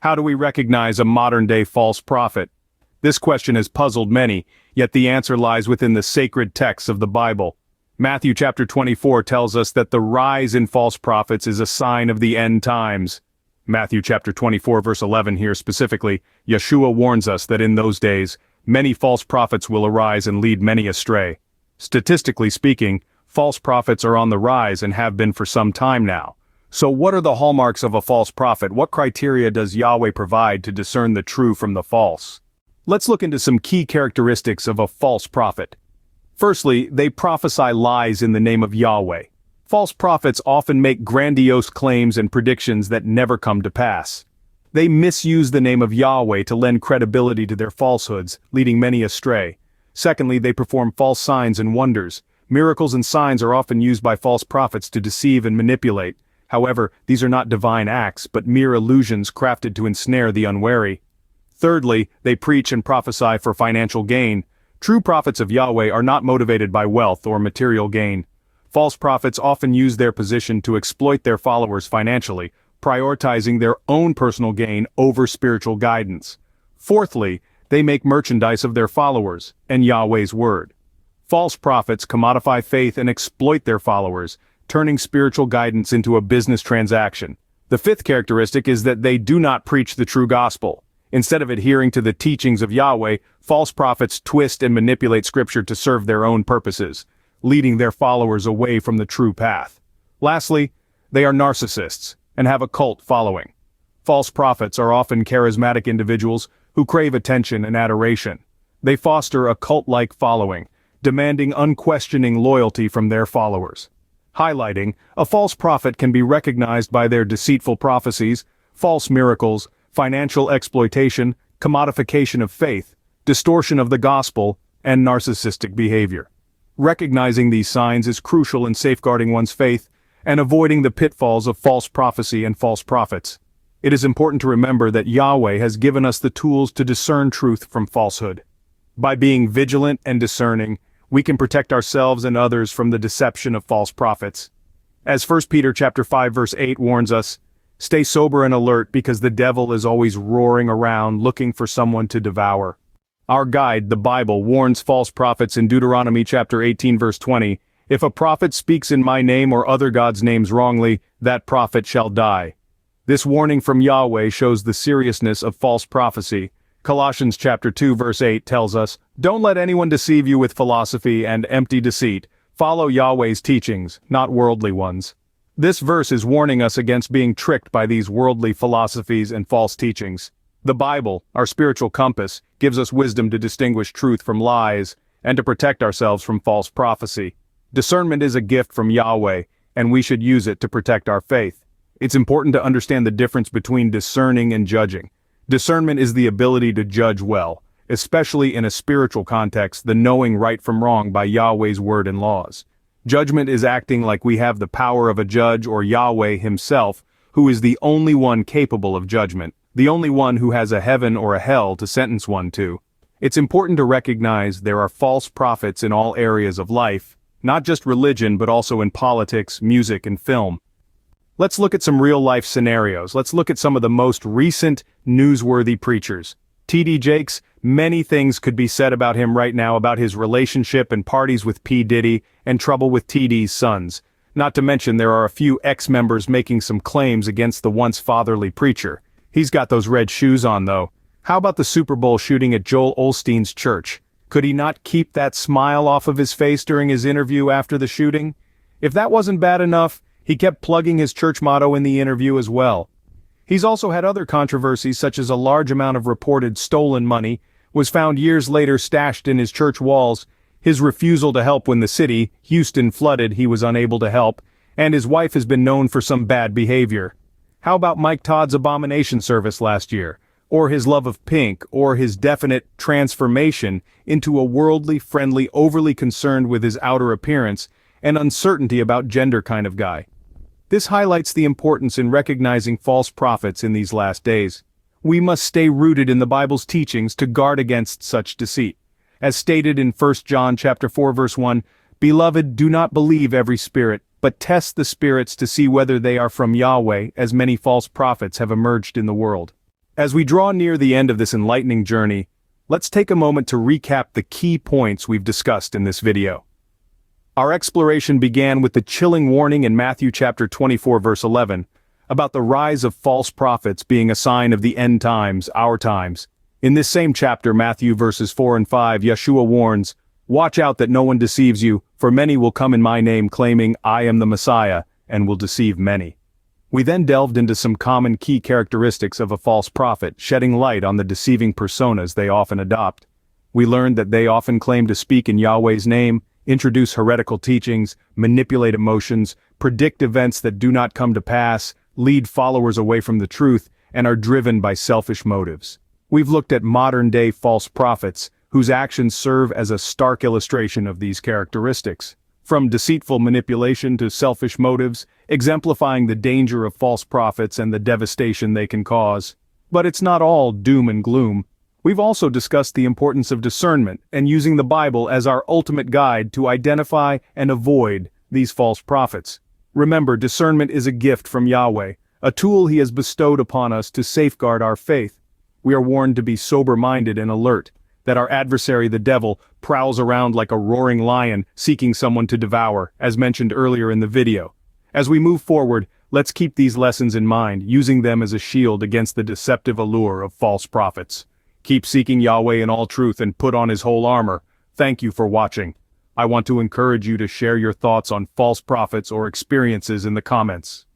How do we recognize a modern-day false prophet? This question has puzzled many, yet the answer lies within the sacred texts of the Bible. Matthew chapter 24 tells us that the rise in false prophets is a sign of the end times. Matthew chapter 24 verse 11 here specifically, Yeshua warns us that in those days, many false prophets will arise and lead many astray. Statistically speaking, false prophets are on the rise and have been for some time now. So what are the hallmarks of a false prophet? What criteria does Yahweh provide to discern the true from the false? Let's look into some key characteristics of a false prophet. Firstly, they prophesy lies in the name of Yahweh. False prophets often make grandiose claims and predictions that never come to pass. They misuse the name of Yahweh to lend credibility to their falsehoods, leading many astray. Secondly, they perform false signs and wonders. Miracles and signs are often used by false prophets to deceive and manipulate. However, these are not divine acts, but mere illusions crafted to ensnare the unwary. Thirdly, they preach and prophesy for financial gain. True prophets of Yahweh are not motivated by wealth or material gain. False prophets often use their position to exploit their followers financially, prioritizing their own personal gain over spiritual guidance. Fourthly, they make merchandise of their followers and Yahweh's word. False prophets commodify faith and exploit their followers, turning spiritual guidance into a business transaction. The fifth characteristic is that they do not preach the true gospel. Instead of adhering to the teachings of Yahweh, false prophets twist and manipulate scripture to serve their own purposes, leading their followers away from the true path. Lastly, they are narcissists and have a cult following. False prophets are often charismatic individuals who crave attention and adoration. They foster a cult-like following, demanding unquestioning loyalty from their followers. Highlighting, a false prophet can be recognized by their deceitful prophecies, false miracles, financial exploitation, commodification of faith, distortion of the gospel, and narcissistic behavior. Recognizing these signs is crucial in safeguarding one's faith and avoiding the pitfalls of false prophecy and false prophets. It is important to remember that Yahweh has given us the tools to discern truth from falsehood. By being vigilant and discerning, we can protect ourselves and others from the deception of false prophets. As 1 Peter chapter 5 verse 8 warns us, stay sober and alert because the devil is always roaring around looking for someone to devour. Our guide, the Bible, warns false prophets in Deuteronomy chapter 18 verse 20, if a prophet speaks in my name or other gods' names wrongly, that prophet shall die. This warning from Yahweh shows the seriousness of false prophecy. Colossians chapter 2 verse 8 tells us, don't let anyone deceive you with philosophy and empty deceit. Follow Yahweh's teachings, not worldly ones. This verse is warning us against being tricked by these worldly philosophies and false teachings. The Bible, our spiritual compass, gives us wisdom to distinguish truth from lies and to protect ourselves from false prophecy. Discernment is a gift from Yahweh, and we should use it to protect our faith. It's important to understand the difference between discerning and judging. Discernment is the ability to judge well, especially in a spiritual context, the knowing right from wrong by Yahweh's word and laws. Judgment is acting like we have the power of a judge or Yahweh himself, who is the only one capable of judgment, the only one who has a heaven or a hell to sentence one to. It's important to recognize there are false prophets in all areas of life, not just religion but also in politics, music, and film. Let's look at some real-life scenarios. Let's look at some of the most recent newsworthy preachers. T.D. Jakes, many things could be said about him right now about his relationship and parties with P. Diddy and trouble with T.D.'s sons. Not to mention there are a few ex-members making some claims against the once fatherly preacher. He's got those red shoes on though. How about the Super Bowl shooting at Joel Osteen's church? Could he not keep that smile off of his face during his interview after the shooting? If that wasn't bad enough, he kept plugging his church motto in the interview as well. He's also had other controversies such as a large amount of reported stolen money was found years later stashed in his church walls, his refusal to help when the city, Houston, flooded, he was unable to help, and his wife has been known for some bad behavior. How about Mike Todd's abomination service last year, or his love of pink, or his definite transformation into a worldly, friendly, overly concerned with his outer appearance, and uncertainty about gender kind of guy? This highlights the importance in recognizing false prophets in these last days. We must stay rooted in the Bible's teachings to guard against such deceit. As stated in 1 John chapter 4 verse 1, Beloved, do not believe every spirit, but test the spirits to see whether they are from Yahweh, as many false prophets have emerged in the world. As we draw near the end of this enlightening journey, let's take a moment to recap the key points we've discussed in this video. Our exploration began with the chilling warning in Matthew chapter 24 verse 11, about the rise of false prophets being a sign of the end times, our times. In this same chapter, Matthew verses 4 and 5, Yeshua warns, "Watch out that no one deceives you, for many will come in my name claiming I am the Messiah, and will deceive many." We then delved into some common key characteristics of a false prophet, shedding light on the deceiving personas they often adopt. We learned that they often claim to speak in Yahweh's name, introduce heretical teachings, manipulate emotions, predict events that do not come to pass, lead followers away from the truth, and are driven by selfish motives. We've looked at modern-day false prophets, whose actions serve as a stark illustration of these characteristics. From deceitful manipulation to selfish motives, exemplifying the danger of false prophets and the devastation they can cause. But it's not all doom and gloom. We've also discussed the importance of discernment and using the Bible as our ultimate guide to identify and avoid these false prophets. Remember, discernment is a gift from Yahweh, a tool He has bestowed upon us to safeguard our faith. We are warned to be sober-minded and alert, that our adversary the devil prowls around like a roaring lion seeking someone to devour, as mentioned earlier in the video. As we move forward, let's keep these lessons in mind, using them as a shield against the deceptive allure of false prophets. Keep seeking Yahweh in all truth and put on His whole armor. Thank you for watching. I want to encourage you to share your thoughts on false prophets or experiences in the comments.